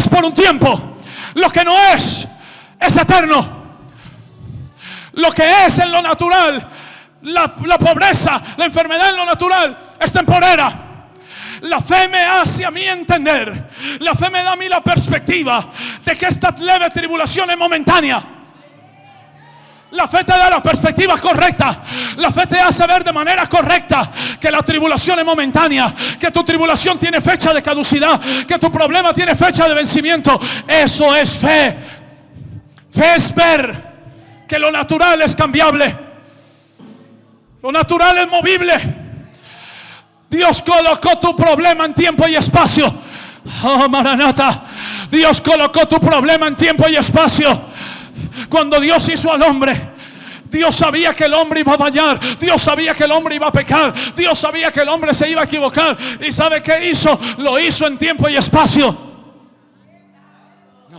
por un tiempo. Lo que no es eterno. Lo que es en lo natural, la pobreza, la enfermedad en lo natural es temporera. La fe me hace a mí entender, la fe me da a mí la perspectiva de que esta leve tribulación es momentánea. La fe te da la perspectiva correcta. La fe te hace ver de manera correcta que la tribulación es momentánea, que tu tribulación tiene fecha de caducidad, que tu problema tiene fecha de vencimiento. Eso es fe. Fe es ver que lo natural es cambiable, lo natural es movible. Dios colocó tu problema en tiempo y espacio. Oh, Maranata. Dios colocó tu problema en tiempo y espacio. Cuando Dios hizo al hombre, Dios sabía que el hombre iba a fallar. Dios sabía que el hombre iba a pecar. Dios sabía que el hombre se iba a equivocar. ¿Y sabe qué hizo? Lo hizo en tiempo y espacio.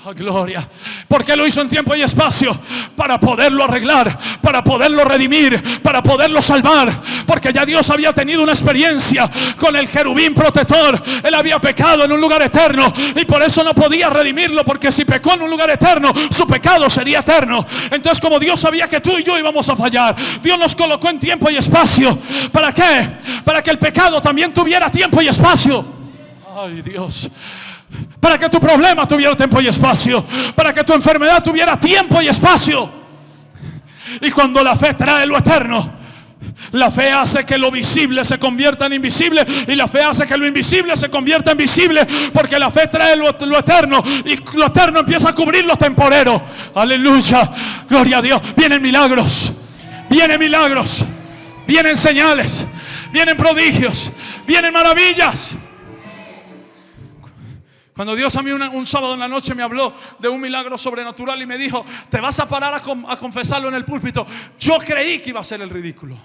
Oh, gloria. ¿Por qué lo hizo en tiempo y espacio? Para poderlo arreglar, para poderlo redimir, para poderlo salvar. Porque ya Dios había tenido una experiencia con el querubín protector. Él había pecado en un lugar eterno y por eso no podía redimirlo, porque si pecó en un lugar eterno, su pecado sería eterno. Entonces, como Dios sabía que tú y yo íbamos a fallar, Dios nos colocó en tiempo y espacio. ¿Para qué? Para que el pecado también tuviera tiempo y espacio. Ay, Dios. Para que tu problema tuviera tiempo y espacio, para que tu enfermedad tuviera tiempo y espacio. Y cuando la fe trae lo eterno, la fe hace que lo visible se convierta en invisible, y la fe hace que lo invisible se convierta en visible, porque la fe trae lo eterno, y lo eterno empieza a cubrir lo temporero. Aleluya, gloria a Dios. Vienen milagros, vienen señales, vienen prodigios, vienen maravillas. Cuando Dios a mí un sábado en la noche me habló de un milagro sobrenatural y me dijo: te vas a parar a confesarlo en el púlpito, yo creí que iba a ser el ridículo.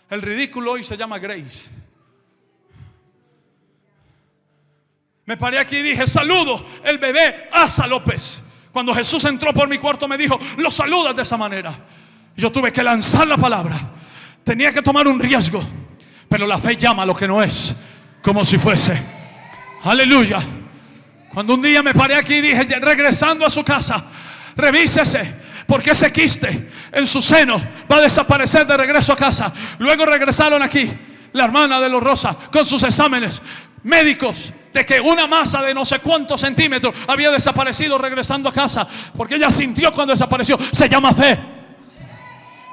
El ridículo hoy se llama grace. Me paré aquí y dije: saludo el bebé Asa López. Cuando Jesús entró por mi cuarto me dijo: lo saludas de esa manera. Yo tuve que lanzar la palabra. Tenía que tomar un riesgo, pero la fe llama lo que no es como si fuese. Aleluya. Cuando un día me paré aquí y dije: regresando a su casa, revísese, porque ese quiste en su seno va a desaparecer de regreso a casa. Luego regresaron aquí la hermana de los Rosa con sus exámenes médicos de que una masa de no sé cuántos centímetros había desaparecido regresando a casa, porque ella sintió cuando desapareció. Se llama fe.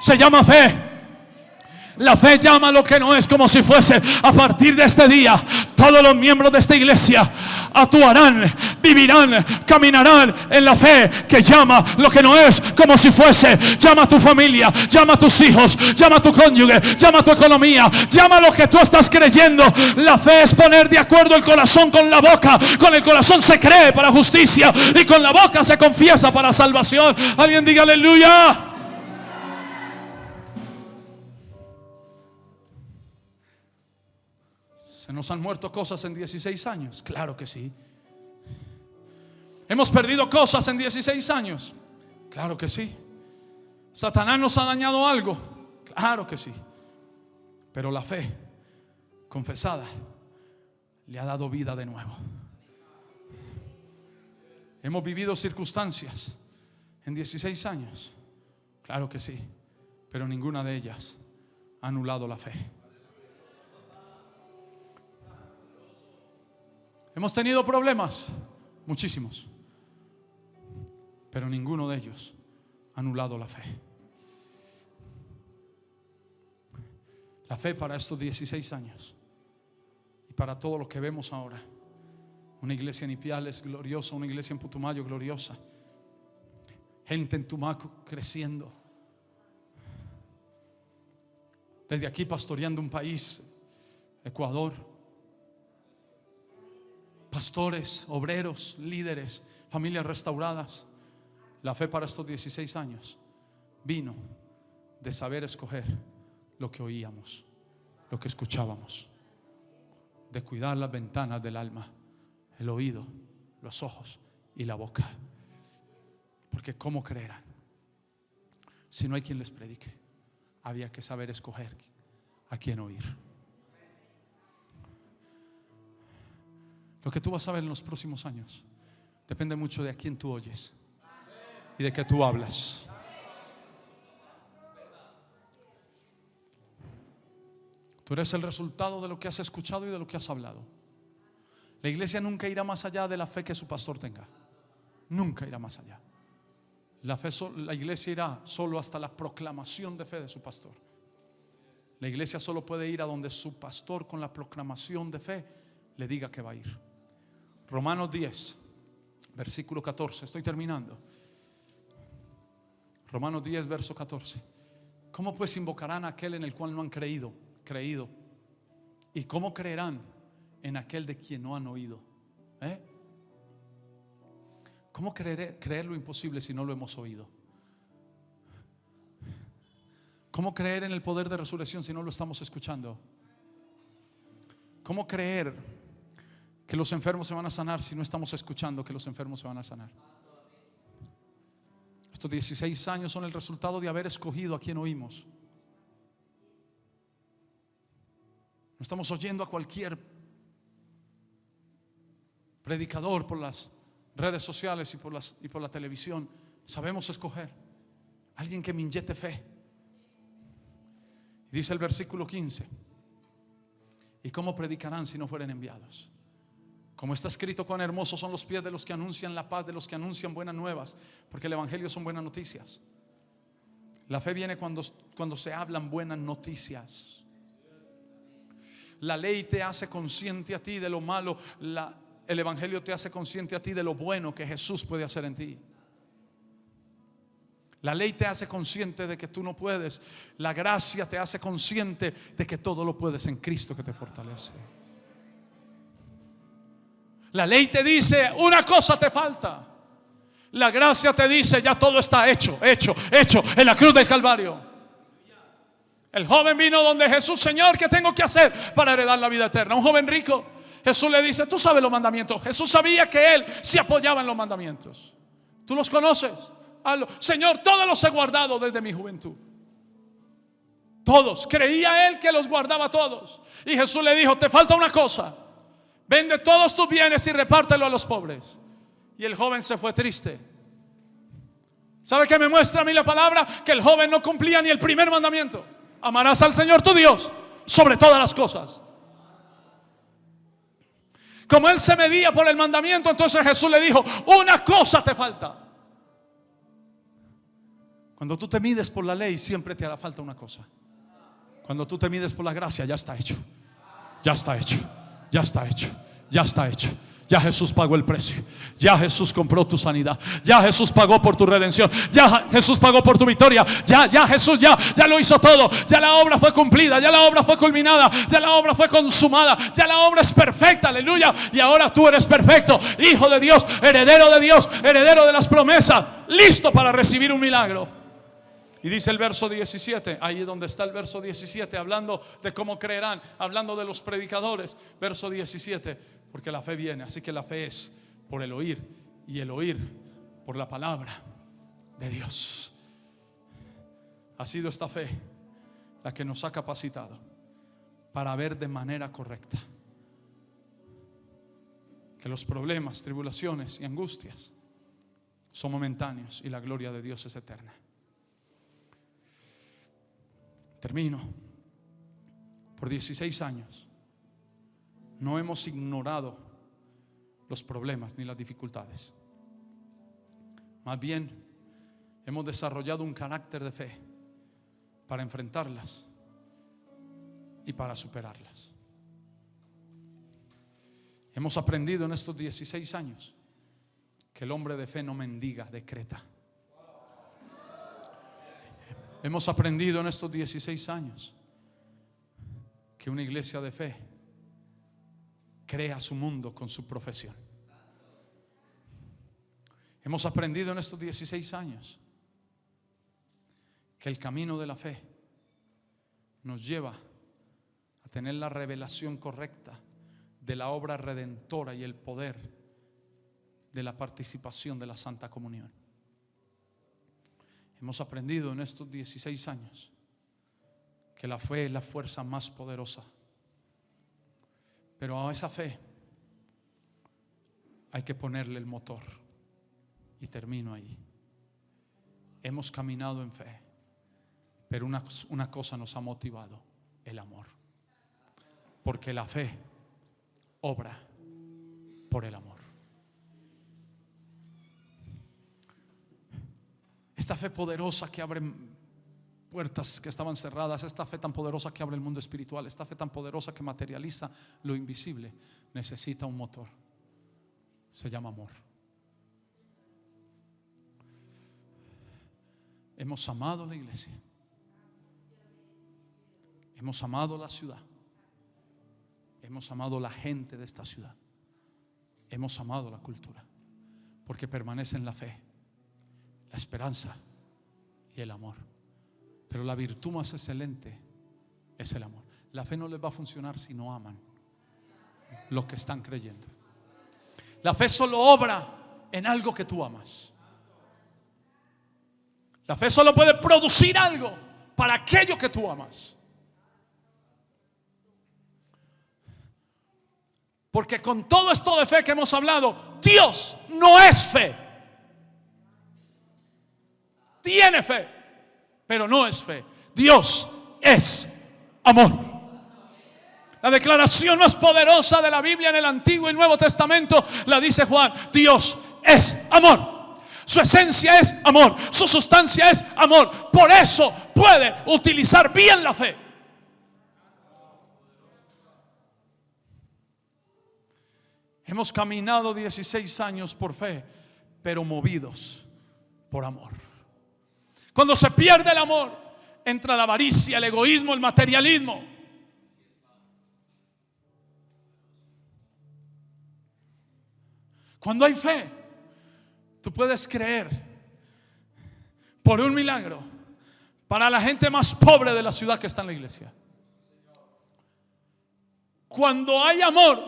Se llama fe. La fe llama lo que no es como si fuese. A partir de este día, todos los miembros de esta iglesia actuarán, vivirán, caminarán en la fe que llama lo que no es como si fuese. Llama a tu familia, llama a tus hijos, llama a tu cónyuge, llama a tu economía, llama lo que tú estás creyendo. La fe es poner de acuerdo el corazón con la boca. Con el corazón se cree para justicia y con la boca se confiesa para salvación. Alguien diga aleluya. ¿Se nos han muerto cosas en 16 años? Claro que sí. ¿Hemos perdido cosas en 16 años? Claro que sí. ¿Satanás nos ha dañado algo? Claro que sí. Pero la fe confesada le ha dado vida de nuevo. ¿Hemos vivido circunstancias en 16 años? Claro que sí. Pero ninguna de ellas ha anulado la fe. Hemos tenido problemas, muchísimos, pero ninguno de ellos ha anulado la fe. La fe para estos 16 años y para todo lo que vemos ahora. Una iglesia en Ipiales gloriosa, una iglesia en Putumayo gloriosa, gente en Tumaco creciendo. desde aquí pastoreando un país, Ecuador, pastores, obreros, líderes, familias restauradas. La fe para estos 16 años vino de saber escoger lo que oíamos, lo que escuchábamos, de cuidar las ventanas del alma, el oído, los ojos y la boca. Porque ¿cómo creerán si no hay quien les predique? Había que saber escoger a quién oír. Lo que tú vas a ver en los próximos años depende mucho de a quién tú oyes y de qué tú hablas. Tú eres el resultado de lo que has escuchado y de lo que has hablado. La iglesia nunca irá más allá de la fe que su pastor tenga. Nunca irá más allá. La iglesia irá solo hasta la proclamación de fe de su pastor. La iglesia solo puede ir a donde su pastor, con la proclamación de fe, le diga que va a ir. Romanos 10, versículo 14. Estoy terminando. Romanos 10, verso 14. ¿Cómo pues invocarán a aquel en el cual no han creído? ¿Y cómo creerán en aquel de quien no han oído? ¿Cómo creer lo imposible si no lo hemos oído? ¿Cómo creer en el poder de resurrección si no lo estamos escuchando? ¿Cómo creer que los enfermos se van a sanar si no estamos escuchando que los enfermos se van a sanar? Estos 16 años son el resultado de haber escogido a quien oímos. No estamos oyendo a cualquier predicador por las redes sociales y por la televisión. Sabemos escoger alguien que me inyecte fe. Y dice el versículo 15: ¿y cómo predicarán si no fueren enviados? Como está escrito, cuán hermosos son los pies de los que anuncian la paz, de los que anuncian buenas nuevas, porque el evangelio son buenas noticias. La fe viene cuando se hablan buenas noticias. La ley te hace consciente a ti de lo malo. El evangelio te hace consciente a ti de lo bueno que Jesús puede hacer en ti. La ley te hace consciente de que tú no puedes. La gracia te hace consciente de que todo lo puedes en Cristo que te fortalece. La ley te dice una cosa te falta. La gracia te dice ya todo está hecho en la cruz del Calvario. El joven vino donde Jesús: Señor, ¿qué tengo que hacer para heredar la vida eterna? Un joven rico. Jesús le dice: tú sabes los mandamientos. Jesús sabía que él se apoyaba en los mandamientos. ¿Tú los conoces? Hazlo. Señor, todos los he guardado desde mi juventud. Todos. Creía él que los guardaba todos. Y Jesús le dijo: te falta una cosa. Vende todos tus bienes y repártelo a los pobres. Y el joven se fue triste. ¿Sabe qué me muestra a mí la palabra? Que el joven no cumplía ni el primer mandamiento: amarás al Señor tu Dios sobre todas las cosas. Como él se medía por el mandamiento, entonces Jesús le dijo: una cosa te falta. Cuando tú te mides por la ley, siempre te hará falta una cosa. Cuando tú te mides por la gracia, ya está hecho. Ya está hecho. Ya está hecho. Ya está hecho. Ya Jesús pagó el precio. Ya Jesús compró tu sanidad. Ya Jesús pagó por tu redención. Ya Jesús pagó por tu victoria. Ya Jesús ya lo hizo todo. Ya la obra fue cumplida. Ya la obra fue culminada. Ya la obra fue consumada. Ya la obra es perfecta. Aleluya. Y ahora tú eres perfecto, hijo de Dios, heredero de las promesas, listo para recibir un milagro. Y dice el verso 17, ahí es donde está el verso 17, hablando de cómo creerán, hablando de los predicadores. Verso 17: porque la fe viene, así que la fe es por el oír, y el oír por la palabra de Dios. Ha sido esta fe la que nos ha capacitado para ver de manera correcta que los problemas, tribulaciones y angustias son momentáneos y la gloria de Dios es eterna. Termino. Por 16 años no hemos ignorado los problemas ni las dificultades. Más bien hemos desarrollado un carácter de fe para enfrentarlas y para superarlas. Hemos aprendido en estos 16 años que el hombre de fe no mendiga, decreta. Hemos aprendido en estos 16 años que una iglesia de fe crea su mundo con su profesión. Hemos aprendido en estos 16 años que el camino de la fe nos lleva a tener la revelación correcta de la obra redentora y el poder de la participación de la Santa Comunión. Hemos aprendido en estos 16 años que la fe es la fuerza más poderosa, pero a esa fe hay que ponerle el motor. Y termino ahí. Hemos caminado en fe, pero una cosa nos ha motivado: el amor. Porque la fe obra por el amor. Esta fe poderosa que abre puertas que estaban cerradas, esta fe tan poderosa que abre el mundo espiritual, esta fe tan poderosa que materializa lo invisible, necesita un motor. Se llama amor. Hemos amado la iglesia, hemos amado la ciudad, hemos amado la gente de esta ciudad, hemos amado la cultura, porque permanecen la fe, la esperanza y el amor. Pero la virtud más excelente es el amor. La fe no les va a funcionar si no aman los que están creyendo. La fe solo obra en algo que tú amas. La fe solo puede producir algo para aquello que tú amas. Porque con todo esto de fe que hemos hablado, Dios no es fe. Tiene fe, pero no es fe. Dios es amor. La declaración más poderosa de la Biblia en el Antiguo y Nuevo Testamento la dice Juan: Dios es amor. Su esencia es amor, su sustancia es amor. Por eso puede utilizar bien la fe. Hemos caminado 16 años por fe, pero movidos por amor. Cuando se pierde el amor, entra la avaricia, el egoísmo, el materialismo. Cuando hay fe, tú puedes creer por un milagro para la gente más pobre de la ciudad que está en la iglesia. Cuando hay amor,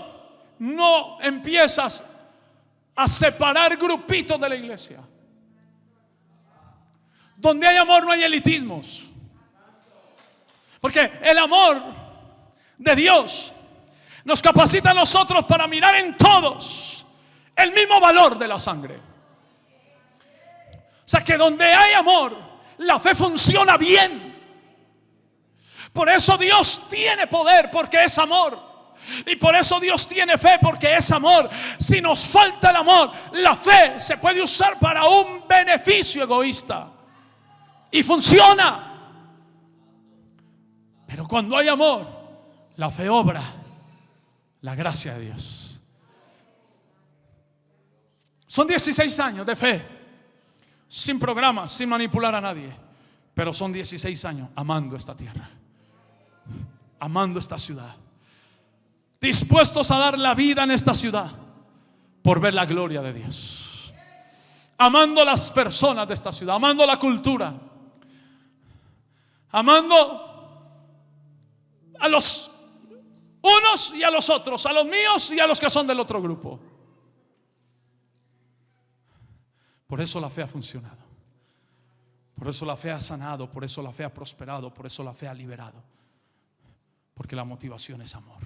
no empiezas a separar grupitos de la iglesia. Donde hay amor no hay elitismos. Porque el amor de Dios nos capacita a nosotros para mirar en todos el mismo valor de la sangre. O sea que donde hay amor, la fe funciona bien. Por eso Dios tiene poder, porque es amor. Y por eso Dios tiene fe, porque es amor. Si nos falta el amor, la fe se puede usar para un beneficio egoísta y funciona. Pero cuando hay amor, la fe obra la gracia de Dios. Son 16 años de fe, sin programas, sin manipular a nadie. Pero son 16 años amando esta tierra, amando esta ciudad, dispuestos a dar la vida en esta ciudad por ver la gloria de Dios, amando las personas de esta ciudad, amando la cultura, amando a los unos y a los otros, a los míos y a los que son del otro grupo. Por eso la fe ha funcionado, por eso la fe ha sanado, por eso la fe ha prosperado, por eso la fe ha liberado, porque la motivación es amor.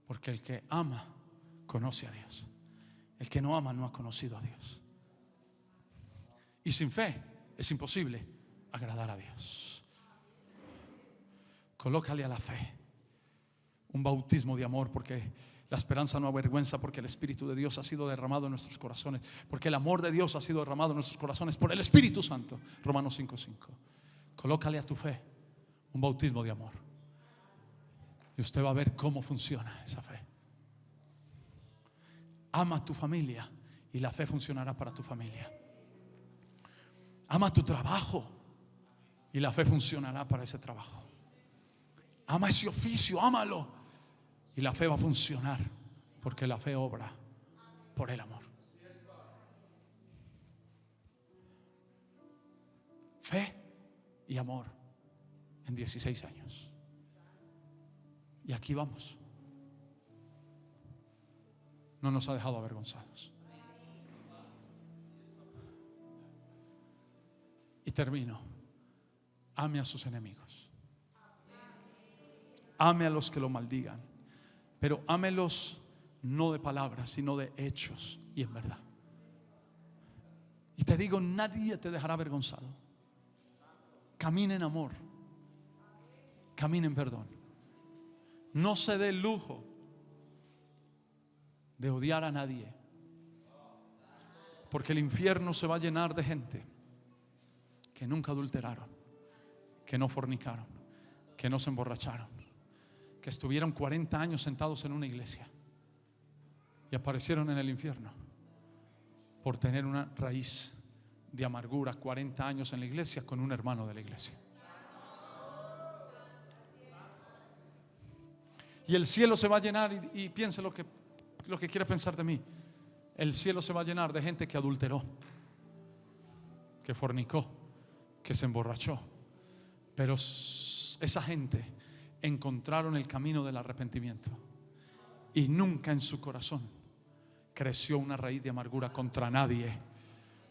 Porque el que ama conoce a Dios, el que no ama no ha conocido a Dios. Y sin fe es imposible agradar a Dios. Colócale a la fe un bautismo de amor, porque la esperanza no avergüenza, porque el Espíritu de Dios ha sido derramado en nuestros corazones, porque el amor de Dios ha sido derramado en nuestros corazones por el Espíritu Santo. Romanos 5:5. Colócale a tu fe un bautismo de amor, y usted va a ver cómo funciona esa fe. Ama a tu familia y la fe funcionará para tu familia. Ama tu trabajo Y la fe funcionará para ese trabajo. Ama ese oficio, ámalo. Y la fe va a funcionar, porque la fe obra por el amor. Fe y amor en 16 años. Y aquí vamos. No nos ha dejado avergonzados. Y termino. Ame a sus enemigos. Ame a los que lo maldigan. Pero ámelos no de palabras, sino de hechos y en verdad. Y te digo, nadie te dejará avergonzado. Camina en amor. Camina en perdón. No se dé el lujo de odiar a nadie, porque el infierno se va a llenar de gente que nunca adulteraron, que no fornicaron, que no se emborracharon, que estuvieron 40 años sentados en una iglesia y aparecieron en el infierno por tener una raíz de amargura 40 años en la iglesia con un hermano de la iglesia. Y el cielo se va a llenar, y piense lo que quiere pensar de mí. El cielo se va a llenar de gente que adulteró, que fornicó, que se emborrachó. Pero esa gente encontraron el camino del arrepentimiento, y nunca en su corazón creció una raíz de amargura contra nadie,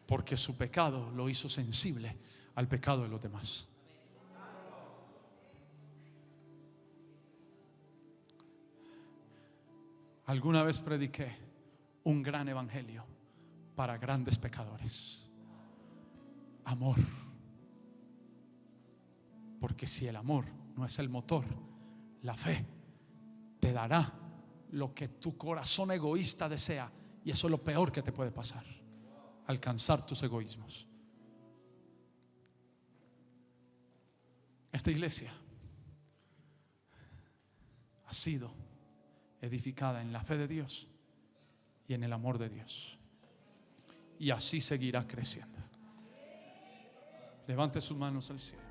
porque su pecado lo hizo sensible al pecado de los demás. Alguna vez prediqué un gran evangelio para grandes pecadores. Amor. Porque si el amor no es el motor, la fe te dará lo que tu corazón egoísta desea. Y eso es lo peor que te puede pasar: alcanzar tus egoísmos. Esta iglesia ha sido edificada en la fe de Dios y en el amor de Dios, y así seguirá creciendo. Levante sus manos al cielo.